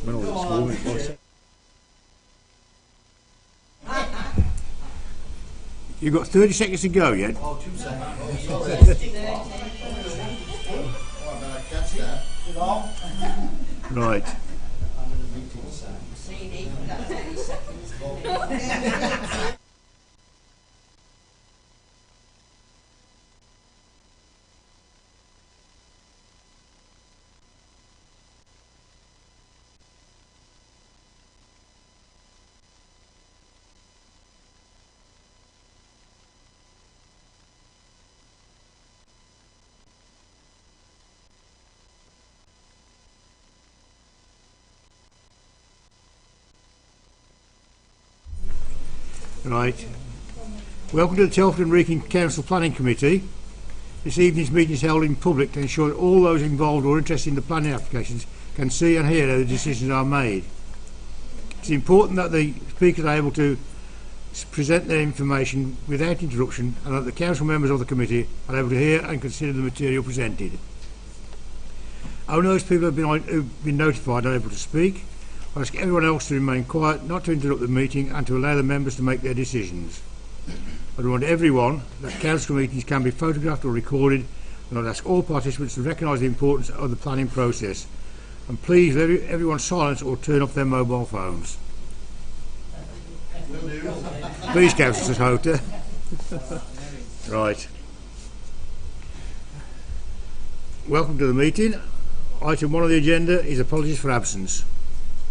When I was at school, it was. You've got 30 seconds to go yet. Oh, 2 seconds. Right. Right. Welcome to the Telford Wrekin Council Planning Committee. This evening's meeting is held in public to ensure that all those involved or interested in the planning applications can see and hear how the decisions are made. It's important that the speakers are able to present their information without interruption and that the council members of the committee are able to hear and consider the material presented. Only those people who've been notified are able to speak. I ask everyone else to remain quiet, not to interrupt the meeting and to allow the members to make their decisions. I remind everyone that council meetings can be photographed or recorded, and I'd ask all participants to recognise the importance of the planning process. And please let everyone silence or turn off their mobile phones. Please, Councillor Houghton. Right. Welcome to the meeting. Item 1 of the agenda is apologies for absence.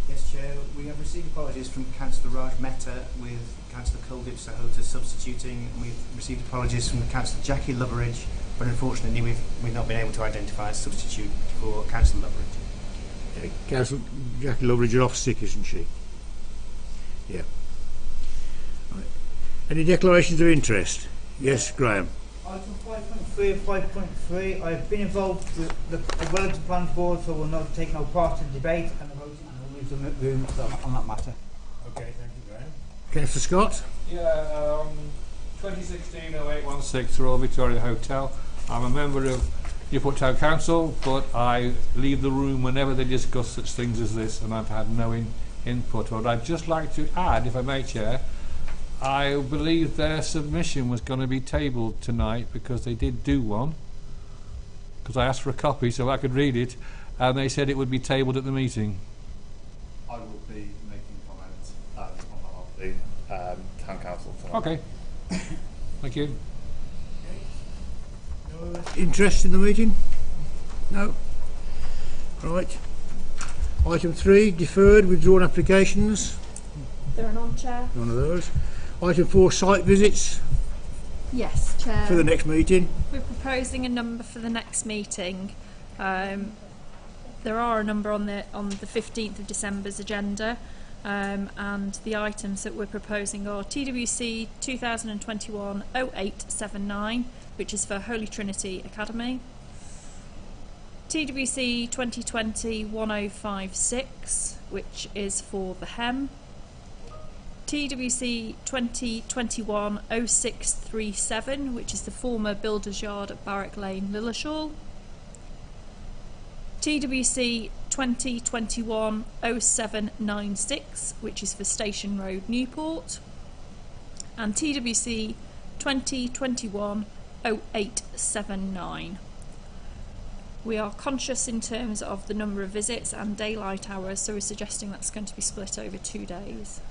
Yes, Chair. We have received apologies from Councillor Raj Mehta with Councillor Kuldip Sahota substituting. We've received apologies from Councillor Jackie Loveridge, but unfortunately we've not been able to identify a substitute for Councillor Loveridge. Yeah, Councillor Jackie Loveridge is off sick, isn't she? Yeah. Right. Any declarations of interest? Yes, Graham. Item 5.3 of 5.3. I've been involved with the Wellington Plans Board, so will not take no part in debate and the voting will leave the room on that matter. Okay, thank you, Graham. Councillor Scott? Yeah, 2016-0816 Royal Victoria Hotel. I'm a member of Newport Town Council, but I leave the room whenever they discuss such things as this, and I've had no input. But I'd just like to add, if I may, Chair, I believe their submission was going to be tabled tonight because they did do one, because I asked for a copy so I could read it, and they said it would be tabled at the meeting. I will be making comments on behalf of the Town Council tonight. Okay. Thank you. Interest in the meeting? No? Right. Item 3, deferred, withdrawn applications. There are none, Chair. None of those. Item 4, site visits Yes, Chair. for the next meeting. We're proposing a number for the next meeting. There are a number on the 15th of December's agenda, and the items that we're proposing are TWC 2021-0879, which is for Holy Trinity Academy, TWC 2020-1056, which is for the HEM, TWC 2021-0637, which is the former Builders Yard at Barrack Lane, Lilleshall, TWC 2021-0796, which is for Station Road, Newport, and TWC 2021-0879. We are conscious in terms of the number of visits and daylight hours, so we're suggesting that's going to be split over 2 days.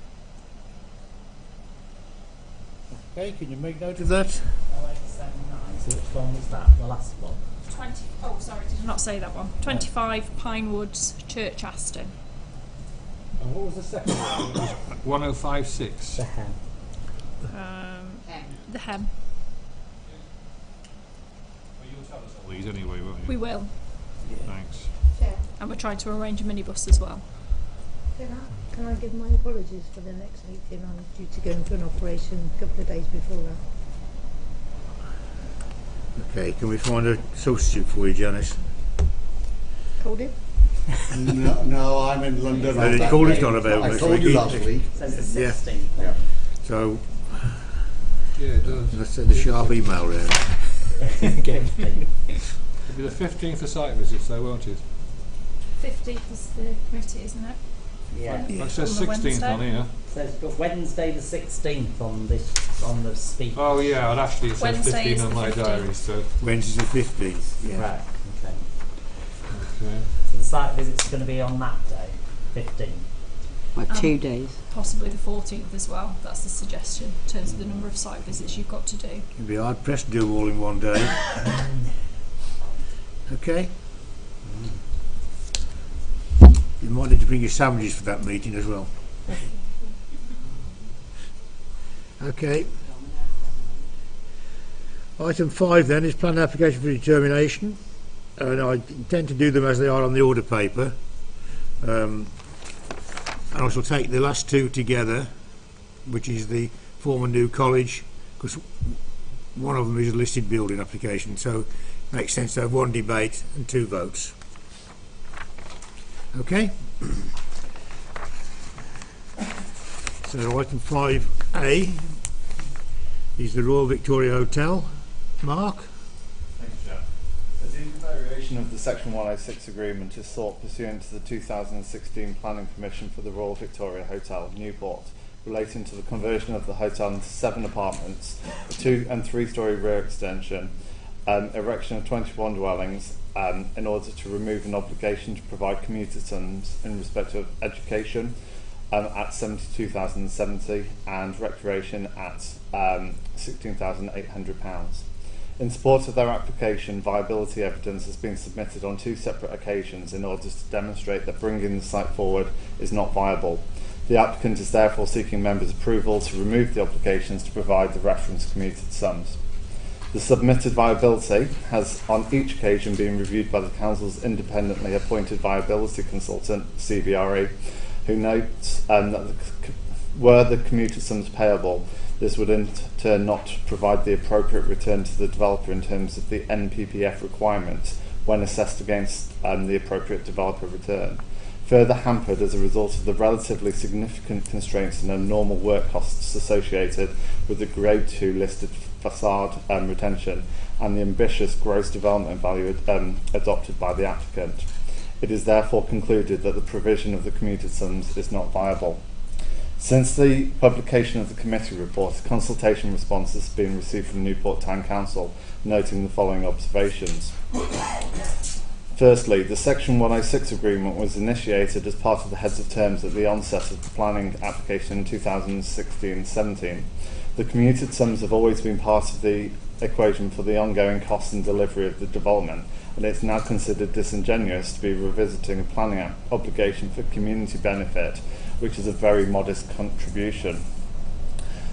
Okay, can you make note of that? 0879, so which one was that? The last one? 20. Oh, sorry, did I not say that one? 25 Pinewoods, Church Aston. And what was the second one? 1056. The hen. The HEM. Well, you'll tell us all these anyway, won't you? We will, Thanks. and we're trying to arrange a minibus as well. Can I give my apologies for the next meeting? I'm due to go into an operation a couple of days before that. Okay, can we find a substitute for you, Janice? Called it? No, I'm in London. No, call it's not about I this told you week. last week. Says the Yeah. 16th. Yeah. So, Yeah, it does. let's send a sharp email round. Again. It'll be the 15th of site visits, though, won't it? 15th is the committee, isn't it? Yeah. It says On the 16th on Wednesday? here. So it's got Wednesday the 16th on the speech. Oh yeah, and actually it says Wednesday 15 is on the my 15th. diary, so... Wednesday the 15th. Yeah. Right. Okay. Okay. So the site visit's going to be on that day, 15th. Like 2 days. Possibly the 14th as well. That's the suggestion in terms of the number of site visits you've got to do. It'd be hard pressed to do them all in one day. Okay. You might need to bring your sandwiches for that meeting as well. Okay. Item 5 then is plan application for determination, and I intend to do them as they are on the order paper. And I shall take the last two together, which is the former new college, because one of them is a listed building application, so it makes sense to have one debate and 2 votes. Okay. So item 5A is the Royal Victoria Hotel. Mark? Thank you, Chair. A deemed variation of the Section 106 agreement is sought pursuant to the 2016 Planning Permission for the Royal Victoria Hotel, Newport, relating to the conversion of the hotel into 7 apartments, 2 and 3-storey rear extension, erection of 21 dwellings, in order to remove an obligation to provide commuter sums in respect of education at £72,070 and recreation at £16,800. In support of their application, viability evidence has been submitted on 2 separate occasions in order to demonstrate that bringing the site forward is not viable. The applicant is therefore seeking members' approval to remove the obligations to provide the reference commuted sums. The submitted viability has on each occasion been reviewed by the Council's independently appointed viability consultant, CVRE, who notes that were the commuter sums payable, this would in turn not provide the appropriate return to the developer in terms of the NPPF requirements when assessed against the appropriate developer return. Further hampered as a result of the relatively significant constraints and abnormal work costs associated with the Grade 2 listed facade retention and the ambitious gross development value adopted by the applicant. It is therefore concluded that the provision of the commuted sums is not viable. Since the publication of the committee report, a consultation response has been received from Newport Town Council, noting the following observations. Firstly, the Section 106 agreement was initiated as part of the heads of terms at the onset of the planning application in 2016-17. The commuted sums have always been part of the equation for the ongoing cost and delivery of the development, and it's now considered disingenuous to be revisiting a planning obligation for community benefit, which is a very modest contribution.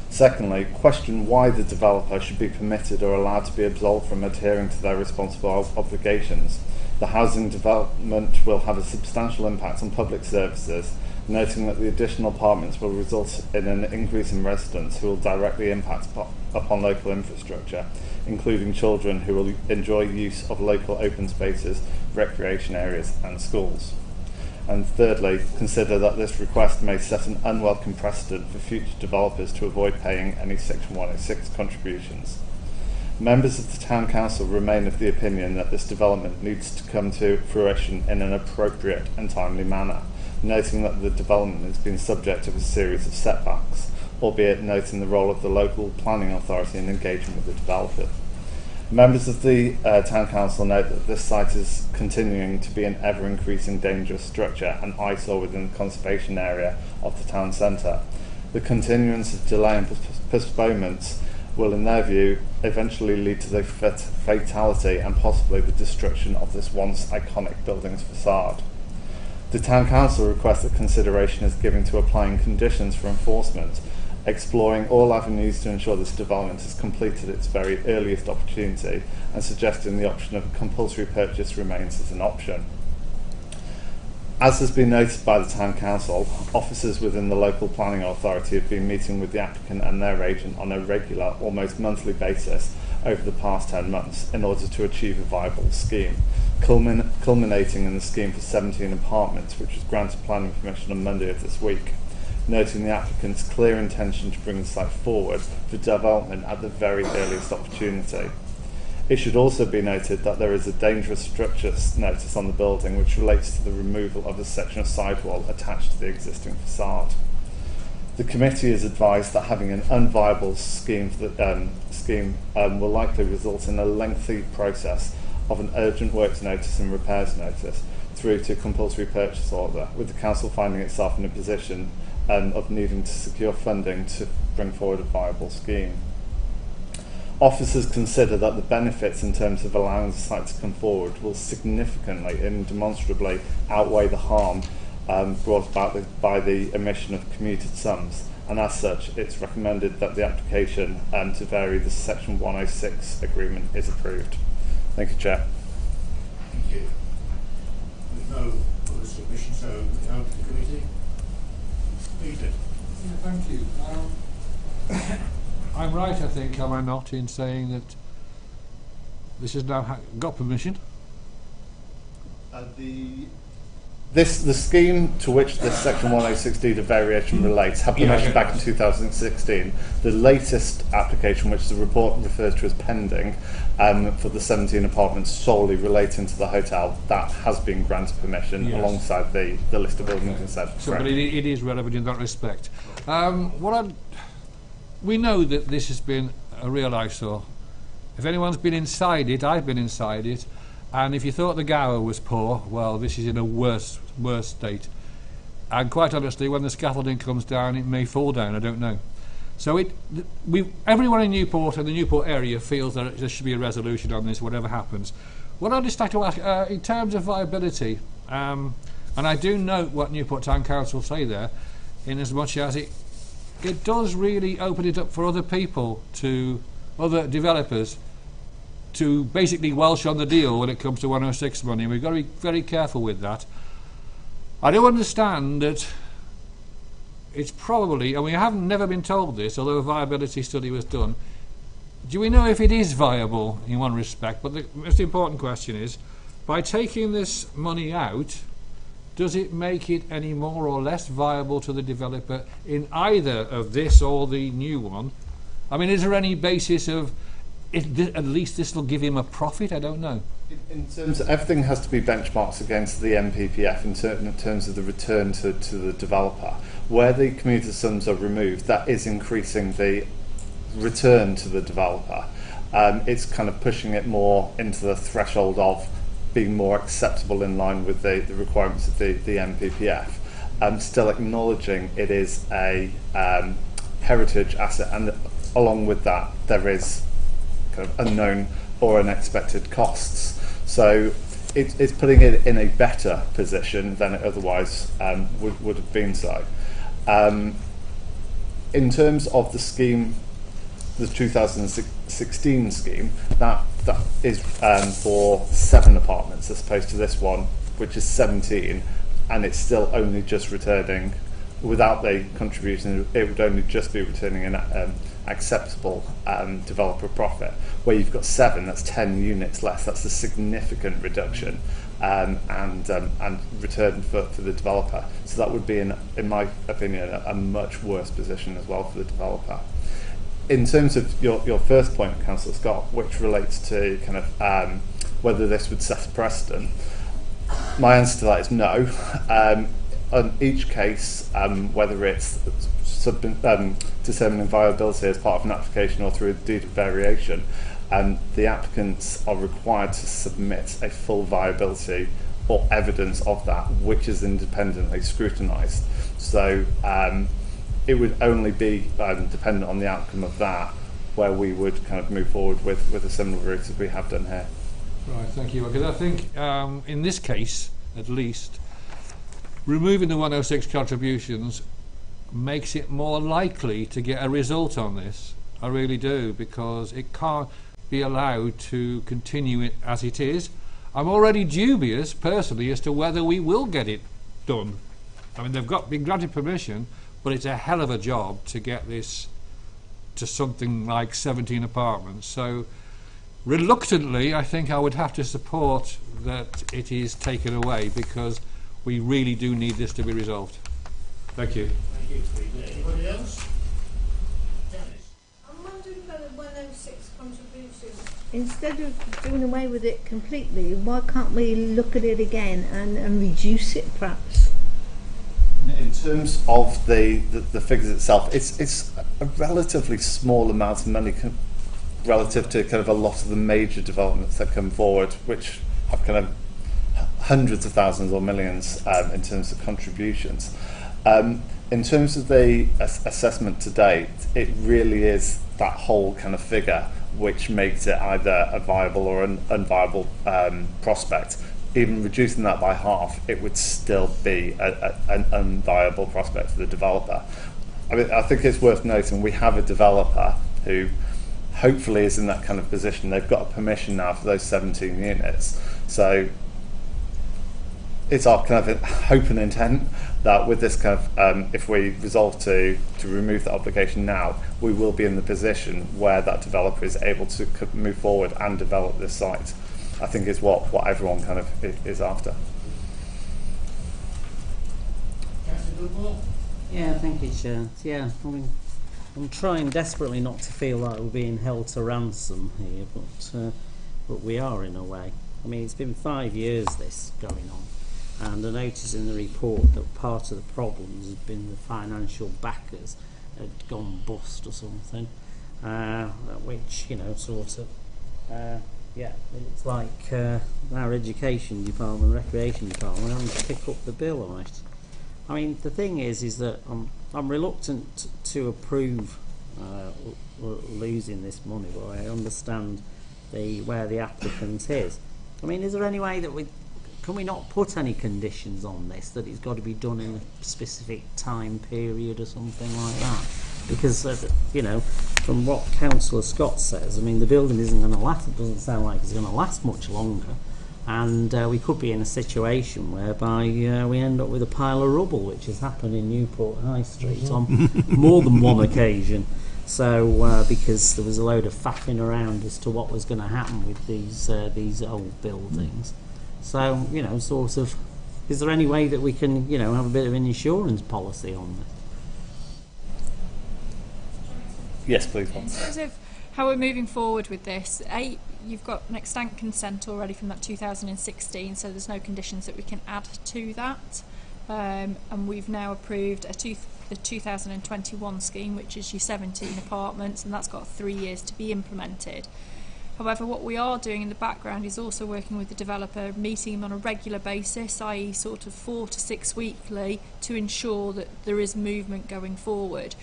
Secondly, question why the developer should be permitted or allowed to be absolved from adhering to their responsible obligations. The housing development will have a substantial impact on public services, noting that the additional apartments will result in an increase in residents who will directly impact upon local infrastructure, including children who will enjoy use of local open spaces, recreation areas and schools. And thirdly, consider that this request may set an unwelcome precedent for future developers to avoid paying any Section 106 contributions. Members of the Town Council remain of the opinion that this development needs to come to fruition in an appropriate and timely manner, noting that the development has been subject to a series of setbacks, albeit noting the role of the local planning authority in engagement with the developer. Members of the Town Council note that this site is continuing to be an ever-increasing dangerous structure and eyesore within the conservation area of the town centre. The continuance of delay and postponements will, in their view, eventually lead to the fatality and possibly the destruction of this once iconic building's facade. The Town Council requests that consideration is given to applying conditions for enforcement, exploring all avenues to ensure this development has completed its very earliest opportunity, and suggesting the option of a compulsory purchase remains as an option. As has been noted by the Town Council, officers within the local planning authority have been meeting with the applicant and their agent on a regular, almost monthly basis over the past 10 months in order to achieve a viable scheme, culminating in the scheme for 17 apartments, which was granted planning permission on Monday of this week, noting the applicant's clear intention to bring the site forward for development at the very earliest opportunity. It should also be noted that there is a dangerous structure notice on the building which relates to the removal of a section of sidewall attached to the existing facade. The committee is advised that having an unviable scheme will likely result in a lengthy process of an urgent works notice and repairs notice through to compulsory purchase order, with the council finding itself in a position of needing to secure funding to bring forward a viable scheme. Officers consider that the benefits in terms of allowing the site to come forward will significantly and demonstrably outweigh the harm brought about by the omission of commuted sums, and as such it's recommended that the application to vary the Section 106 agreement is approved. Thank you, Chair. Thank you. There's no other submission, so over to the committee. Peter. Yeah, thank you. I'm right, I think, am I not, in saying that this has now got permission? The scheme to which this Section 106 deed of variation relates had permission back in 2016. The latest application, which the report refers to as pending, for the 17 apartments solely relating to the hotel, that has been granted permission alongside the list of building consent. So, but it is relevant in that respect. We know that this has been a real eyesore. If anyone's been inside it, I've been inside it, and if you thought the gower was poor, well, this is in a worse state. And quite honestly, when the scaffolding comes down, it may fall down, I don't know. So everyone in Newport and the Newport area feels that there should be a resolution on this, whatever happens. What I'd just like to ask, in terms of viability, and I do note what Newport Town Council say there, in as much as it does really open it up for other people, other developers, to basically welsh on the deal when it comes to 106 money. We've got to be very careful with that. I do understand that it's probably, and we haven't never been told this, although a viability study was done. Do we know if it is viable in one respect? But the most important question is, by taking this money out, does it make it any more or less viable to the developer in either of this or the new one? I mean, is there any basis of at least this will give him a profit? I don't know. In terms of, everything has to be benchmarked against the MPPF in terms of the return to the developer. Where the commuted sums are removed, that is increasing the return to the developer. It's kind of pushing it more into the threshold of being more acceptable in line with the requirements of the MPPF. Still acknowledging it is a heritage asset, and along with that there is kind of unknown or unexpected costs. So it's putting it in a better position than it otherwise would have been so. In terms of the scheme, the 2016 scheme, that is for 7 apartments as opposed to this one, which is 17, and it's still only just returning, without the contribution, it would only just be returning an acceptable developer profit. Where you've got 7, that's 10 units less. That's a significant reduction and return for the developer. So that would be, in my opinion, a much worse position as well for the developer. In terms of your first point, Councillor Scott, which relates to kind of whether this would set a precedent, my answer to that is no. On each case, whether it's determining viability as part of an application or through a deed of variation, the applicants are required to submit a full viability or evidence of that, which is independently scrutinised. So it would only be dependent on the outcome of that where we would kind of move forward with a similar route as we have done here. Right, thank you. Because I think in this case, at least, removing the 106 contributions makes it more likely to get a result on this. I really do, because it can't be allowed to continue it as it is. I'm already dubious, personally, as to whether we will get it done. I mean, they've been granted permission, but it's a hell of a job to get this to something like 17 apartments. So, reluctantly, I think I would have to support that it is taken away, because we really do need this to be resolved. Thank you. Thank you, Peter. Anybody else? Janice? I'm wondering whether 106 Instead of doing away with it completely, why can't we look at it again and reduce it perhaps? In terms of the figures itself, it's a relatively small amount of money relative to kind of a lot of the major developments that come forward, which have kind of hundreds of thousands or millions in terms of contributions. In terms of the assessment to date, it really is that whole kind of figure which makes it either a viable or an unviable prospect. Even reducing that by half, it would still be an unviable prospect for the developer. I mean, I think it's worth noting we have a developer who hopefully is in that kind of position. They've got a permission now for those 17 units. So it's our kind of hope and intent that with this kind of, if we resolve to remove that obligation now, we will be in the position where that developer is able to move forward and develop this site. I think is what everyone kind of is after. Yeah, thank you, Chair. Yeah, I mean, I'm trying desperately not to feel like we're being held to ransom here, but we are in a way. I mean, it's been 5 years this going on, and I notice in the report that part of the problems has been the financial backers had gone bust or something, which, you know, sort of, yeah, it's like our education department, recreation department, having to pick up the bill on it. I mean, the thing is that I'm reluctant to approve losing this money, but I understand where the applicant is. I mean, is there any way that can we not put any conditions on this, that it's got to be done in a specific time period or something like that? Because, you know, from what Councillor Scott says, I mean, the building isn't going to last, it doesn't sound like it's going to last much longer. And we could be in a situation whereby we end up with a pile of rubble, which has happened in Newport High Street on more than one occasion. So, because there was a load of faffing around as to what was going to happen with these old buildings. So, you know, sort of, is there any way that we can, you know, have a bit of an insurance policy on this? Yes, please. In terms of how we're moving forward with this, you've got an extant consent already from that 2016, so there's no conditions that we can add to that. And we've now approved the 2021 scheme, which is your 17 apartments, and that's got 3 years to be implemented. However, what we are doing in the background is also working with the developer, meeting him on a regular basis, i.e. sort of 4 to 6 weekly, to ensure that there is movement going forward.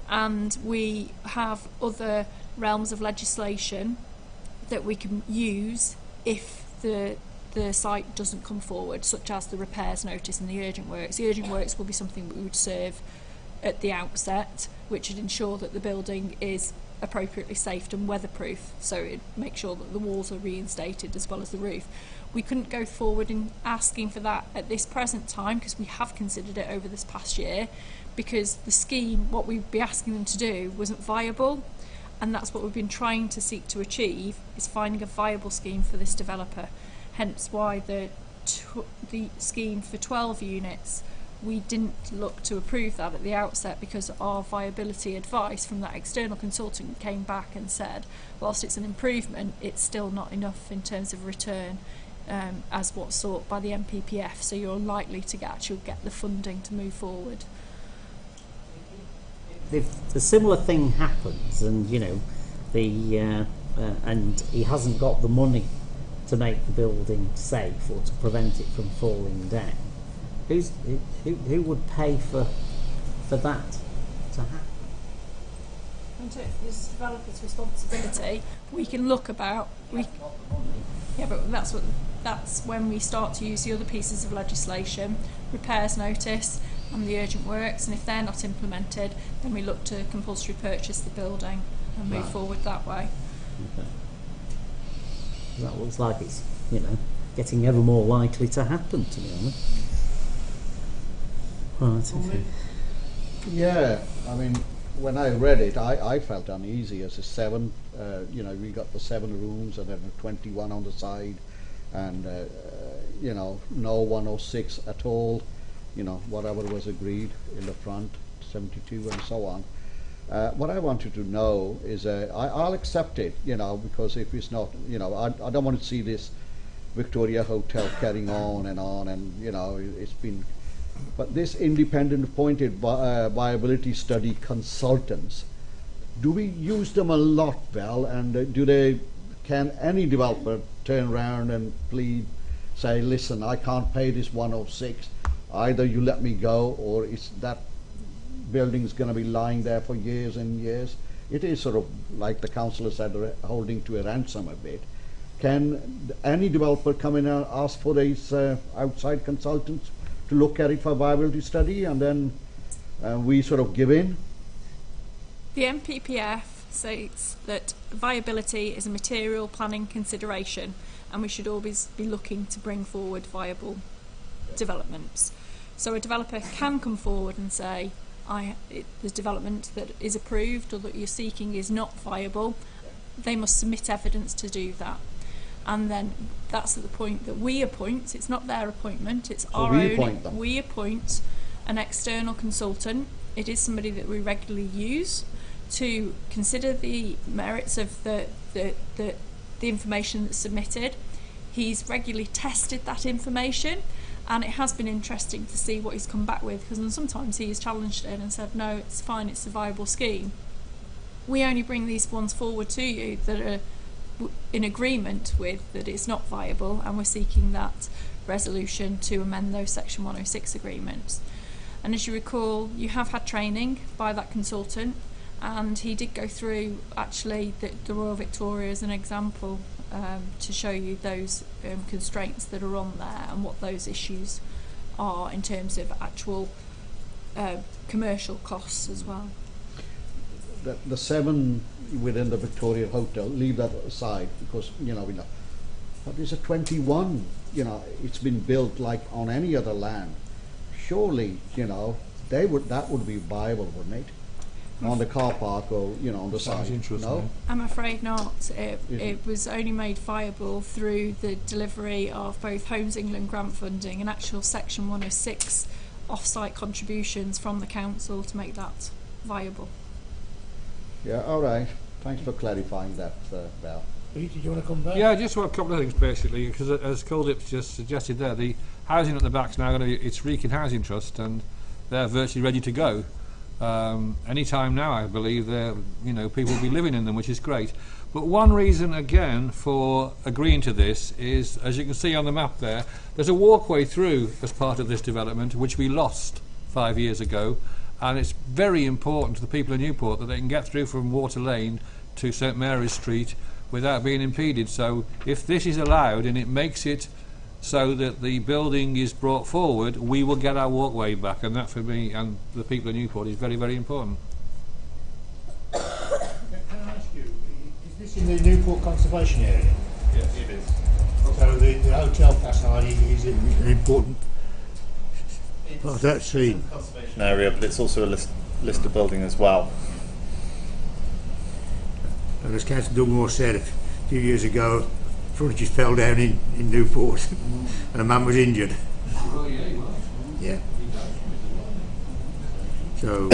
And we have other realms of legislation that we can use if the site doesn't come forward, such as the repairs notice and the urgent works. The urgent works will be something that we would serve at the outset, which would ensure that the building is appropriately safe and weatherproof, so it makes sure that the walls are reinstated as well as the roof. We couldn't go forward in asking for that at this present time, because we have considered it over this past year, because the scheme, what we'd be asking them to do, wasn't viable, and that's what we've been trying to seek to achieve, is finding a viable scheme for this developer. Hence why the scheme for 12 units, we didn't look to approve that at the outset, because our viability advice from that external consultant came back and said, whilst it's an improvement, it's still not enough in terms of return as what's sought by the MPPF, so you're likely to actually get the funding to move forward. If the similar thing happens, and you know, and he hasn't got the money to make the building safe or to prevent it from falling down, who would pay for that to happen? And if it's developer's responsibility, we can look about. Yeah, but that's when we start to use the other pieces of legislation, repairs notice and the urgent works, and if they're not implemented, then we look to compulsory purchase the building and move forward that way. Okay. That looks like it's, you know, getting ever more likely to happen, to be honest. Right, okay. Yeah, I mean, when I read it, I felt uneasy as a 7. You know, we got the 7 rooms and then a 21 on the side, and you know, no 106 at all. You know, whatever was agreed in the front, 72 and so on. What I wanted to know is, I'll accept it, you know, because if it's not, you know, I don't want to see this Victoria Hotel carrying on, and you know, it's been. But this independent appointed viability study consultants, do we use them a lot, Val? And can any developer turn around and plead, say, listen, I can't pay this 106, either you let me go, or is that building's going to be lying there for years and years? It is sort of like the councillor said, holding to a ransom a bit. Can any developer come in and ask for these outside consultants to look at it for viability study, and then we sort of give in? The MPPF states that viability is a material planning consideration, and we should always be looking to bring forward viable developments. So a developer can come forward and say, the development that is approved or that you're seeking is not viable. They must submit evidence to do that. And then that's at the point that we appoint. It's not their appointment, it's our own. We appoint an external consultant. It is somebody that we regularly use to consider the merits of the information that's submitted. He's regularly tested that information, and it has been interesting to see what he's come back with, because sometimes he has challenged it and said, no, it's fine, it's a viable scheme. We only bring these ones forward to you that are in agreement with that it's not viable, and we're seeking that resolution to amend those Section 106 agreements. And as you recall, you have had training by that consultant, and he did go through actually the Royal Victoria as an example to show you those constraints that are on there and what those issues are in terms of actual commercial costs as well. The 7 within the Victoria Hotel, leave that aside, because you know, but there's a 21, you know, it's been built like on any other land. Surely, you know, that would be viable, wouldn't it? On the car park, or you know, on the side. No, I'm afraid not. It was only made viable through the delivery of both Homes England grant funding and actual Section 106 off-site contributions from the council to make that viable. Yeah, all right. Thanks for clarifying that, Val. Pete, did you want to come back? Yeah, just want a couple of things basically, because as Coldip's just suggested there, the housing at the back's now going to be, it's Wrekin Housing Trust, and they're virtually ready to go. Any time now, I believe, people will be living in them, which is great. But one reason again for agreeing to this is, as you can see on the map there, there's a walkway through as part of this development, which we lost 5 years ago, and it's very important to the people of Newport that they can get through from Water Lane to St Mary's Street without being impeded. So if this is allowed and it makes it so that the building is brought forward, we will get our walkway back, and that for me and the people of Newport is very, very important. Can I ask you, is this in the Newport Conservation Area? Yes, it is. So the hotel facade is an important part of that scene. Conservation area, but it's also a listed building as well. And as Councillor Dugmore said a few years ago, frontage fell down in Newport and a man was injured. Yeah. So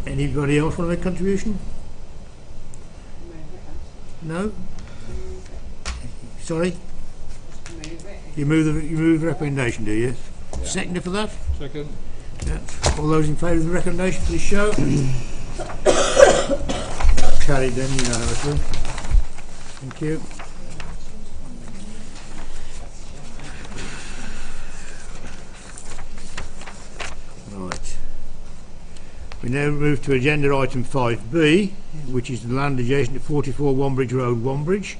anybody else want to make a contribution? No? Sorry? You move the recommendation, do you? Yeah. Seconder for that? Second. Yeah. All those in favour of the recommendation, please show. Carried then unanimously. Thank you. Right. We now move to agenda item 5B, which is the land adjacent to 44 Wombridge Road, Wombridge.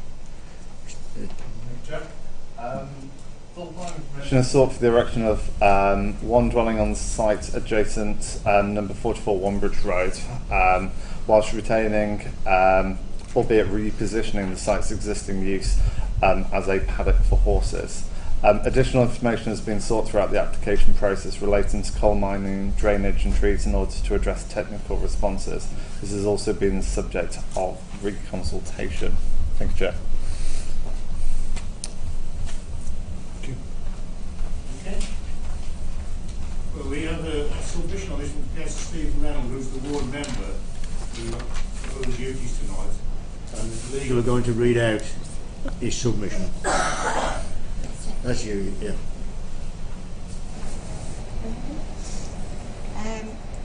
Permission is sought for the erection of one dwelling on the site adjacent number 44 Wombridge Road, whilst retaining, albeit repositioning the site's existing use as a paddock for horses. Additional information has been sought throughout the application process relating to coal mining, drainage and trees in order to address technical responses. This has also been the subject of reconsultation. Thank you, Chair. Well, we Councillor Stephen Reynolds, who's the ward member, who's got other duties tonight, and the legal are going to read out his submission. That's you, yeah.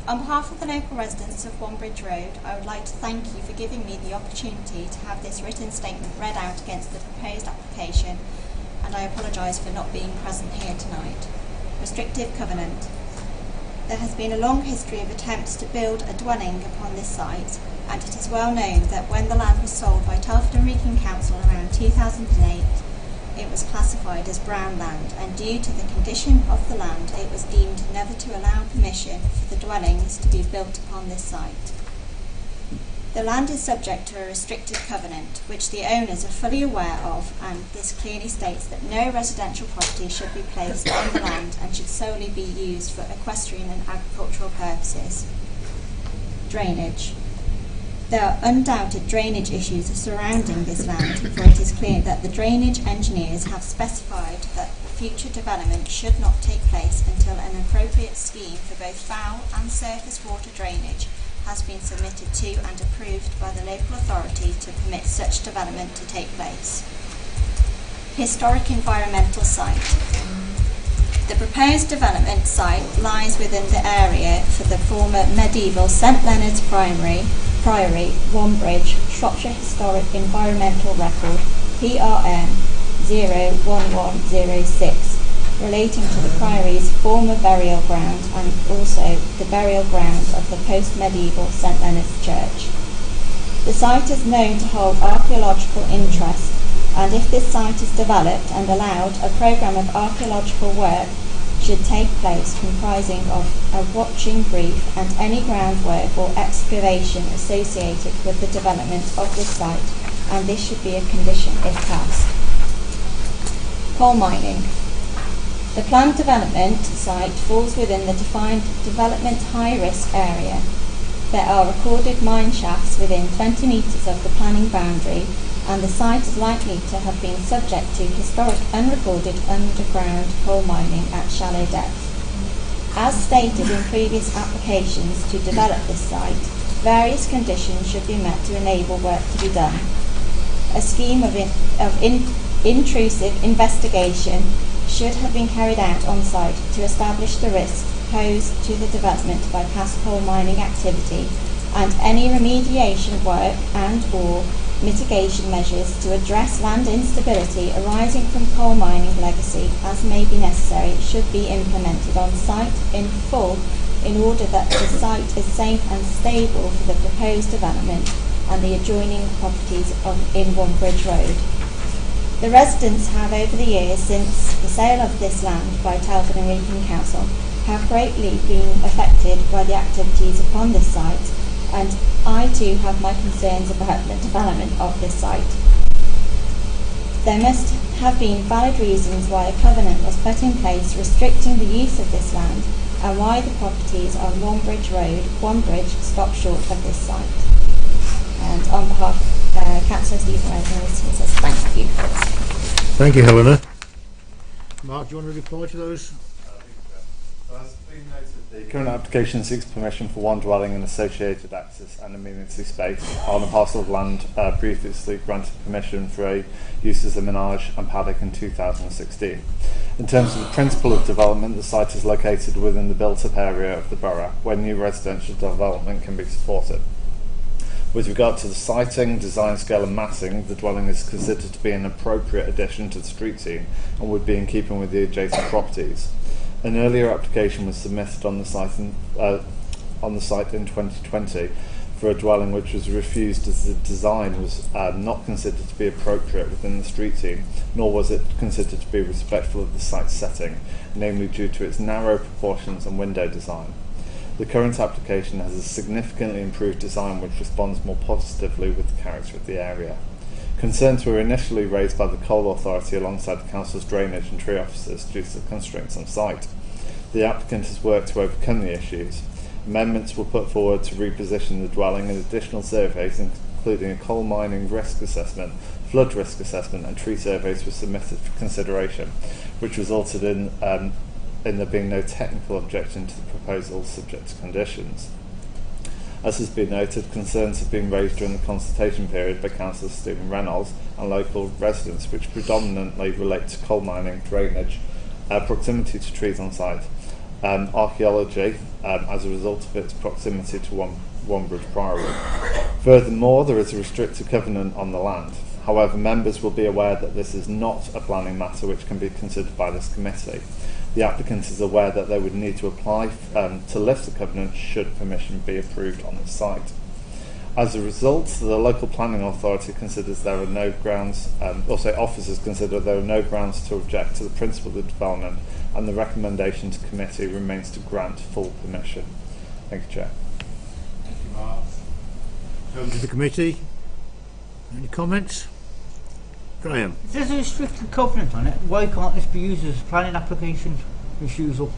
On behalf of the local residents of Wombridge Road, I would like to thank you for giving me the opportunity to have this written statement read out against the proposed application, and I apologise for not being present here tonight. Restrictive covenant. There has been a long history of attempts to build a dwelling upon this site, and it is well known that when the land was sold by Telford Wrekin Council around 2008, it was classified as brown land, and due to the condition of the land, it was deemed never to allow permission for the dwellings to be built upon this site. The land is subject to a restricted covenant, which the owners are fully aware of, and this clearly states that no residential property should be placed on the land and should solely be used for equestrian and agricultural purposes. Drainage. There are undoubted drainage issues surrounding this land, for it is clear that the drainage engineers have specified that future development should not take place until an appropriate scheme for both foul and surface water drainage has been submitted to and approved by the local authority to permit such development to take place. Historic environmental site. The proposed development site lies within the area for the former medieval St Leonard's Priory, Wombridge, Shropshire Historic Environmental Record, PRN 01106, relating to the Priory's former burial ground and also the burial ground of the post-medieval St Leonard's Church. The site is known to hold archaeological interest, and if this site is developed and allowed, a programme of archaeological work should take place comprising of a watching brief and any groundwork or excavation associated with the development of this site, and this should be a condition if passed. Coal mining. The planned development site falls within the defined development high-risk area. There are recorded mine shafts within 20 metres of the planning boundary, and the site is likely to have been subject to historic unrecorded underground coal mining at shallow depth. As stated in previous applications to develop this site, various conditions should be met to enable work to be done. A scheme of intrusive investigation should have been carried out on site to establish the risks posed to the development by past coal mining activity, and any remediation work and/or mitigation measures to address land instability arising from coal mining legacy as may be necessary should be implemented on site in full in order that the site is safe and stable for the proposed development and the adjoining properties in Wombridge Road. The residents have over the years since the sale of this land by Telford and Wrekin Council have greatly been affected by the activities upon this site, and I too have my concerns about the development of this site. There must have been valid reasons why a covenant was put in place restricting the use of this land and why the properties on Wombridge Road, Wombridge, stop short of this site. And on behalf of Councillor Stephen Reynolds, he says thank you. Thank you, Helena. Mark, do you want to reply to those? As been noted, the current application seeks permission for one dwelling and associated access and amenity space on a parcel of land previously granted permission for a use as a menage and paddock in 2016. In terms of the principle of development, the site is located within the built-up area of the borough, where new residential development can be supported. With regard to the siting, design scale and massing, the dwelling is considered to be an appropriate addition to the street scene and would be in keeping with the adjacent properties. An earlier application was submitted on the site in 2020 for a dwelling which was refused as the design was not considered to be appropriate within the street scene, nor was it considered to be respectful of the site's setting, namely due to its narrow proportions and window design. The current application has a significantly improved design which responds more positively with the character of the area. Concerns were initially raised by the Coal Authority alongside the Council's drainage and tree officers due to the constraints on site. The applicant has worked to overcome the issues. Amendments were put forward to reposition the dwelling, and additional surveys, including a coal mining risk assessment, flood risk assessment and tree surveys were submitted for consideration, which resulted in in there being no technical objection to the proposal subject to conditions. As has been noted, concerns have been raised during the consultation period by Councillor Stephen Reynolds and local residents, which predominantly relate to coal mining, drainage, proximity to trees on site, archaeology as a result of its proximity to Wombridge Priory. Furthermore, there is a restricted covenant on the land. However, members will be aware that this is not a planning matter which can be considered by this committee. The applicant is aware that they would need to apply to lift the covenant should permission be approved on the site. As a result, the local planning authority considers there are no grounds, also officers consider there are no grounds to object to the principle of the development, and the recommendation to committee remains to grant full permission. Thank you, Chair. Thank you, Mark. Over to the committee. Any comments? Graham. If there's a restricted covenant on it, why can't this be used as a planning application refusal?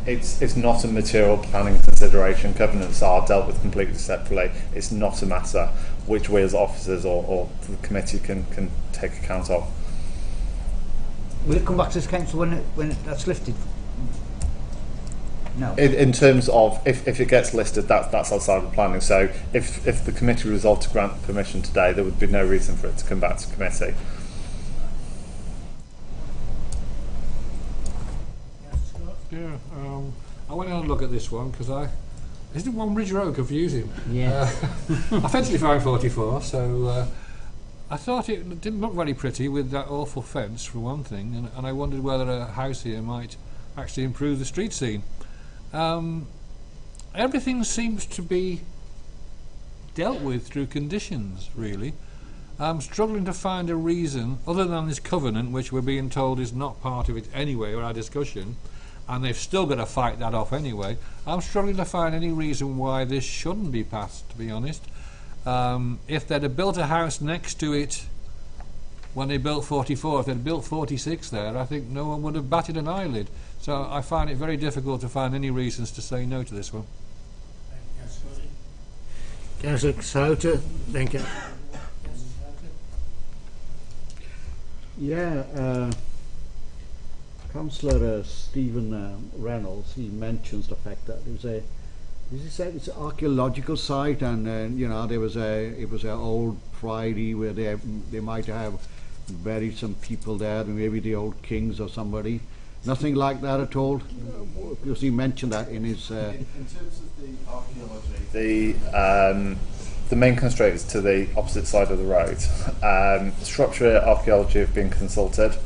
It's not a material planning consideration. Covenants are dealt with completely separately. It's not a matter which we as officers or the committee can take account of. Will it come back to this council when that's lifted? No. In terms of if it gets listed, that's outside of planning. So if the committee resolved to grant permission today, there would be no reason for it to come back to committee. Yeah, I went and had a look at this one because isn't Wombridge Road confusing? Yeah. I fancied found 44, so I thought it didn't look very pretty with that awful fence for one thing, and I wondered whether a house here might actually improve the street scene. Everything seems to be dealt with through conditions, really. I'm struggling to find a reason, other than this covenant, which we're being told is not part of it anyway, or our discussion, and they've still got to fight that off anyway. I'm struggling to find any reason why this shouldn't be passed, to be honest. If they'd have built a house next to it when they built 44, if they'd built 46 there, I think no one would have batted an eyelid. So I find it very difficult to find any reasons to say no to this one. Councillor Sauter, thank you. Yeah, Councillor Stephen Reynolds, he mentions the fact that there was it's an archaeological site, and it was an old priory where they might have buried some people there, maybe the old kings or somebody. Nothing like that at all. Because he mentioned that in his. In terms of the archaeology, the main constraint is to the opposite side of the road. Shropshire Archaeology have been consulted,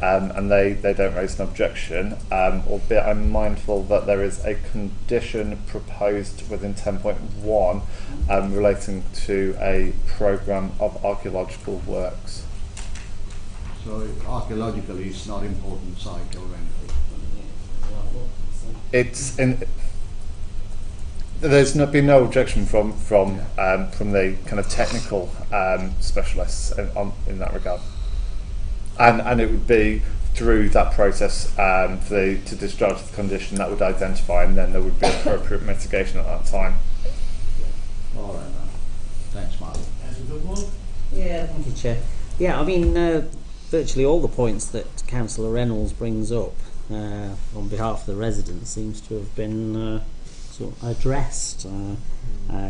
and they don't raise an objection, albeit I'm mindful that there is a condition proposed within 10.1 relating to a programme of archaeological works. So archaeologically it's not important site or anything? It's there's been no objection from the kind of technical specialists in that regard. And it would be through that process to discharge the condition that would identify, and then there would be appropriate mitigation at that time. All right, then. Thanks, Mark. That's a good one. Yeah, thank you, Chair. Yeah, I mean, virtually all the points that Councillor Reynolds brings up on behalf of the residents seems to have been sort of addressed,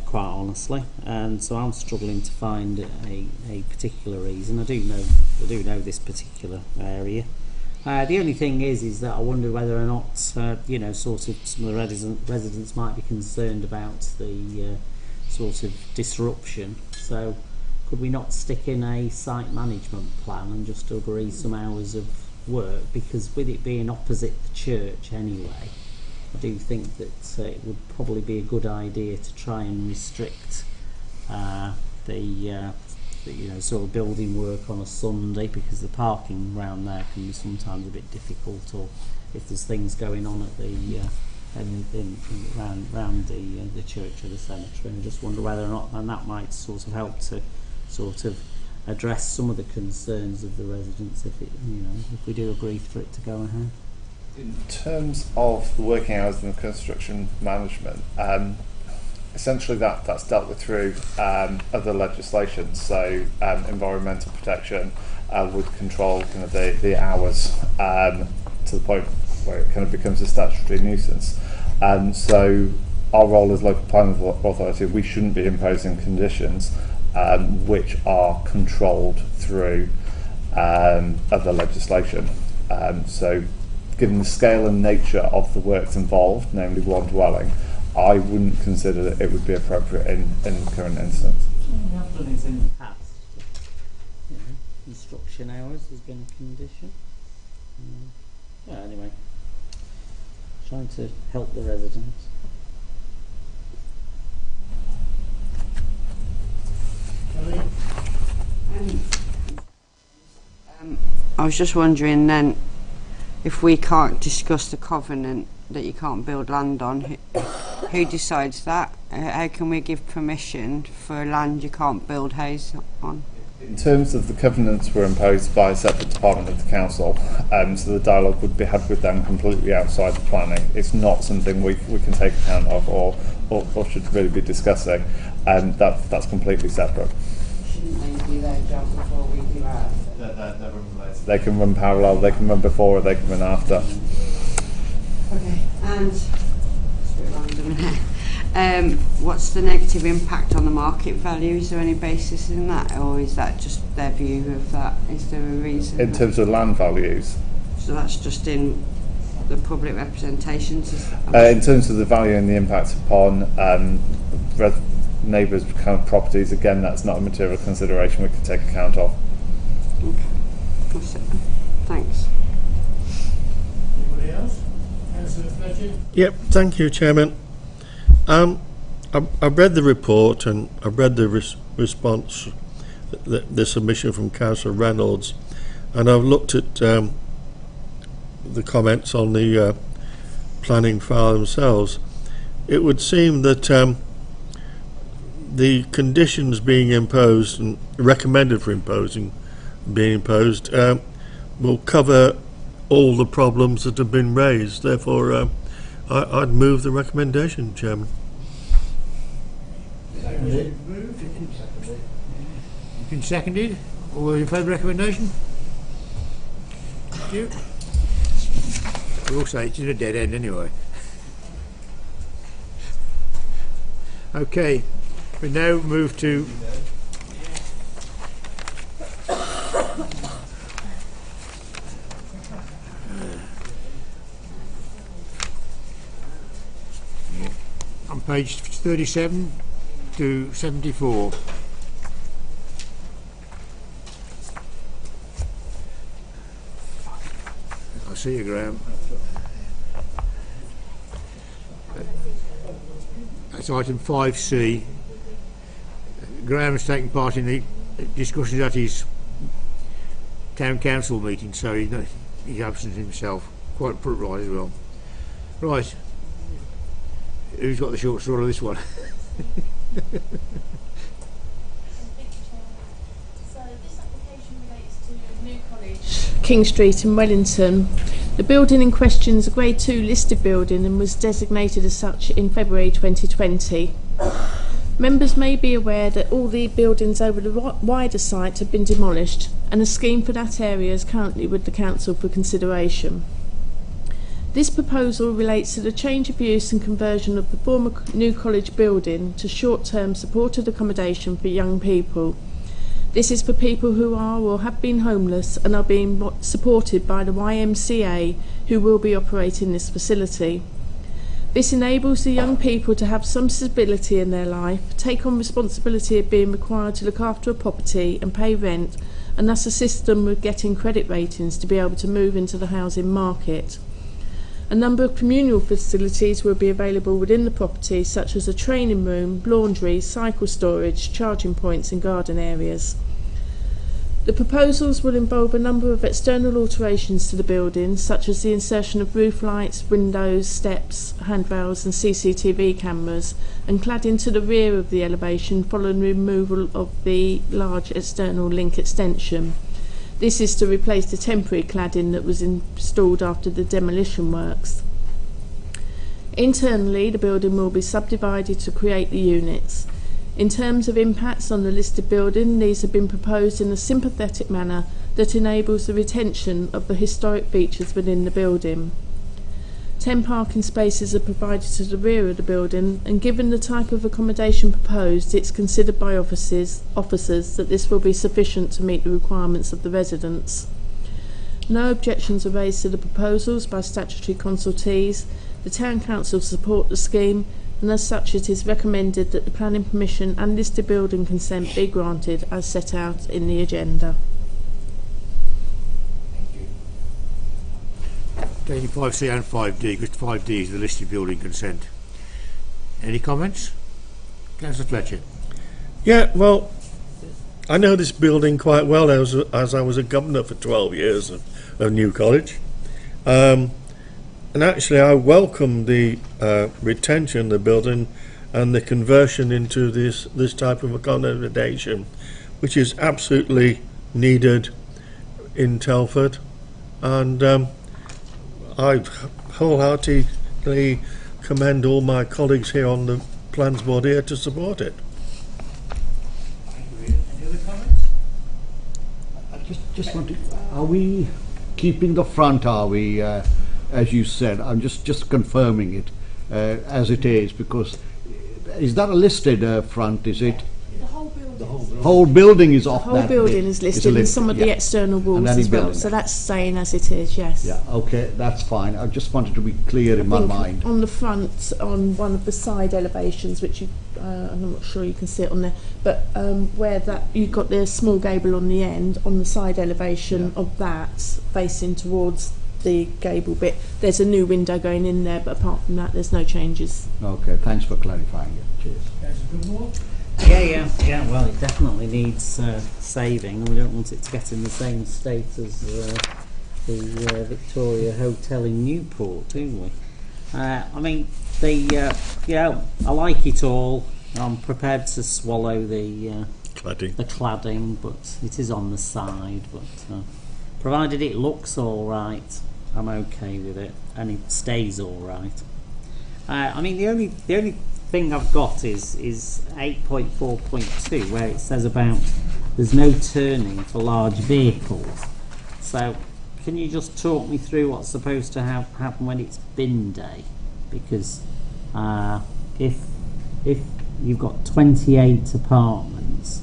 quite honestly, and so I'm struggling to find a particular reason. I do know this particular area. The only thing is that I wonder whether or not sort of some of the residents might be concerned about the sort of disruption. So could we not stick in a site management plan and just agree some hours of work, because with it being opposite the church anyway, I do think that it would probably be a good idea to try and restrict the sort of building work on a Sunday, because the parking around there can be sometimes a bit difficult, or if there's things going on at the around the church or the cemetery. And I just wonder whether or not, and that might sort of help to sort of address some of the concerns of the residents if we do agree for it to go ahead. In terms of the working hours and the construction management, essentially that's dealt with through other legislation. So environmental protection would control kind of the hours. to the point where it kind of becomes a statutory nuisance. So our role as local planning authority, we shouldn't be imposing conditions which are controlled through other legislation. So given the scale and nature of the works involved, namely one dwelling, I wouldn't consider that it would be appropriate in the current instance. We have done this in the past. You know, construction hours has been a condition. Yeah, anyway, trying to help the residents. I was just wondering then, if we can't discuss the covenant that you can't build land on, who decides that? How can we give permission for land you can't build houses on? In terms of the covenants were imposed by a separate department of the council, so the dialogue would be had with them completely outside the planning. It's not something we can take account of or should really be discussing, and that's completely separate. Shouldn't they do their job before we do ours? They can run parallel, they can run before, or they can run after. Okay, and it's a bit random here. What's the negative impact on the market value? Is there any basis in that, or is that just their view of that? Is there a reason? In terms of land values? So that's just in the public representations? In terms of the value and the impact upon neighbours' kind of properties, again, that's not a material consideration we can take account of. Okay, that's it. Thanks. Anybody else? Councillor Fletcher? Yep, thank you, Chairman. I've read the report and I've read the response, the submission from Councillor Reynolds, and I've looked at the comments on the planning file themselves. It would seem that the conditions being imposed and recommended for being imposed will cover all the problems that have been raised. Therefore, I'd move the recommendation, Chairman. Seconded. Been seconded. All those in favour of the recommendation? Thank you. We'll say it's in a dead end anyway. Okay, we now move to on page 37 to 74. I see you, Graham. That's item 5C. Graham's taking part in the discussions at his town council meeting, so he's absent himself. Quite put right as well. Right. Who's got the short straw of this one? So this application relates to New College, King Street in Wellington. The building in question is a Grade 2 listed building and was designated as such in February 2020. Members may be aware that all the buildings over the wider site have been demolished, and a scheme for that area is currently with the council for consideration. This proposal relates to the change of use and conversion of the former New College building to short-term supported accommodation for young people. This is for people who are or have been homeless and are being supported by the YMCA, who will be operating this facility. This enables the young people to have some stability in their life, take on responsibility of being required to look after a property and pay rent, and thus assist them with getting credit ratings to be able to move into the housing market. A number of communal facilities will be available within the property, such as a training room, laundry, cycle storage, charging points and garden areas. The proposals will involve a number of external alterations to the building, such as the insertion of roof lights, windows, steps, handrails and CCTV cameras, and cladding to the rear of the elevation following removal of the large external link extension. This is to replace the temporary cladding that was installed after the demolition works. Internally, the building will be subdivided to create the units. In terms of impacts on the listed building, these have been proposed in a sympathetic manner that enables the retention of the historic features within the building. 10 parking spaces are provided to the rear of the building, and given the type of accommodation proposed, it's considered by officers that this will be sufficient to meet the requirements of the residents. No objections are raised to the proposals by statutory consultees. The Town Council support the scheme, and as such it is recommended that the planning permission and listed building consent be granted as set out in the agenda. Taking 5C and 5D, because 5D is the listed building consent. Any comments? Councillor Fletcher. Yeah, well, I know this building quite well as I was a governor for 12 years of New College. And actually I welcome the retention of the building and the conversion into this type of accommodation, which is absolutely needed in Telford. And I wholeheartedly commend all my colleagues here on the Plans Board here to support it. Thank you. Any other comments? I just want to, are we keeping the front, are we, as you said? I'm just confirming it as it is, because is that a listed front, is it? The whole building. The whole building is off. The whole building is listed, and some of the external walls as well. So that's staying as it is, yes. Yeah, okay, that's fine. I just wanted to be clear in my mind. On the front, on one of the side elevations, which you, I'm not sure you can see it on there, but where that you've got the small gable on the end, on the side elevation of that, facing towards the gable bit, there's a new window going in there, but apart from that, there's no changes. Okay, thanks for clarifying it. Cheers. Councillor Goodmore? Yeah. Well, it definitely needs saving, and we don't want it to get in the same state as the Victoria Hotel in Newport, do we? I mean, I like it all. I'm prepared to swallow the cladding, but it is on the side. But provided it looks all right, I'm okay with it, and it stays all right. I mean, the only thing I've got is 8.4.2, where it says about there's no turning for large vehicles. So can you just talk me through what's supposed to happen when it's bin day? Because if you've got 28 apartments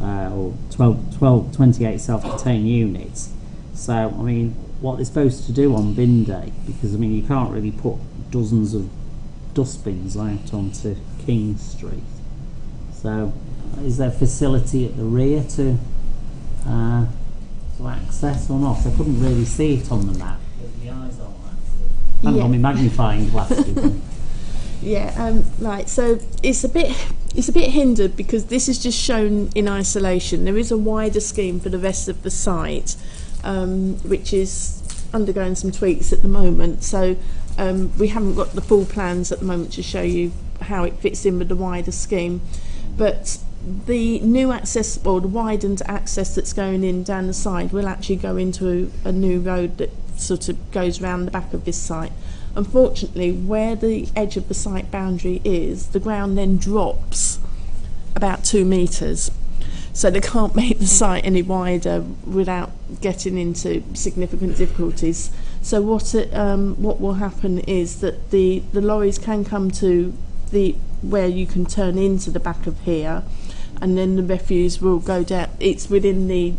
or 28 self-contained units, so I mean, what they're supposed to do on bin day? Because I mean, you can't really put dozens of dustbins out onto King Street. So is there a facility at the rear to access or not? I couldn't really see it on the map. The eyes aren't actually. I haven't got my magnifying glass. Right. So it's a bit hindered because this is just shown in isolation. There is a wider scheme for the rest of the site, which is undergoing some tweaks at the moment. So we haven't got the full plans at the moment to show you how it fits in with the wider scheme. But the new access, or the widened access that's going in down the side, will actually go into a new road that sort of goes round the back of this site. Unfortunately, where the edge of the site boundary is, the ground then drops about 2 metres. So they can't make the site any wider without getting into significant difficulties. So what will happen is that the lorries can come to where you can turn into the back of here, and then the refuse will go down. It's within the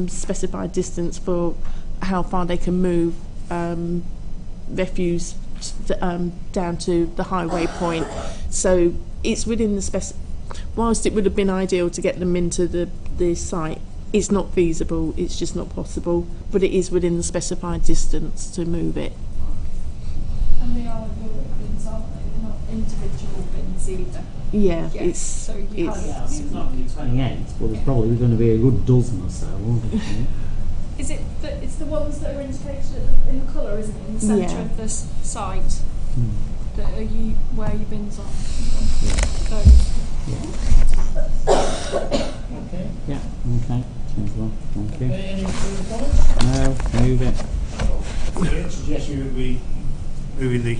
specified distance for how far they can move refuse down to the highway point. So it's within the whilst it would have been ideal to get them into the site, it's not feasible, it's just not possible, but it is within the specified distance to move it. And they are your bins, aren't they? They're not individual bins either. Yeah, yes. So it's not going to be 28, but there's probably going to be a good dozen or so, won't it? Is it it's the ones that are indicated in the colour, isn't it, in the centre of the site? That are where your bins are? Okay. Yeah, okay. Seems well. Thank you. Any further comments? No, move it. Yeah, suggest you would be moving the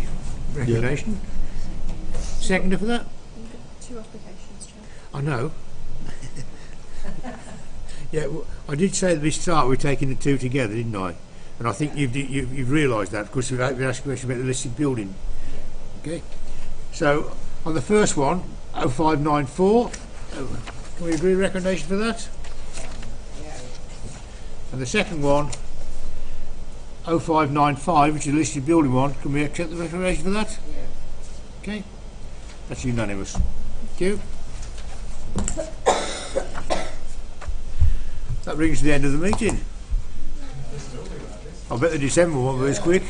recommendation. Seconder for that? We've got 2 applications, Chair. I know. Yeah, I did say at the start we're taking the two together, didn't I? And I think you've realised that because we've been asked a question about the listed building. Okay. So on the first one, 0594, can we agree recommendation for that? And the second one, 0595, which is the listed building one, can we accept the recommendation for that? Okay. That's unanimous. Thank you. That brings us to the end of the meeting. I bet the December one was quick.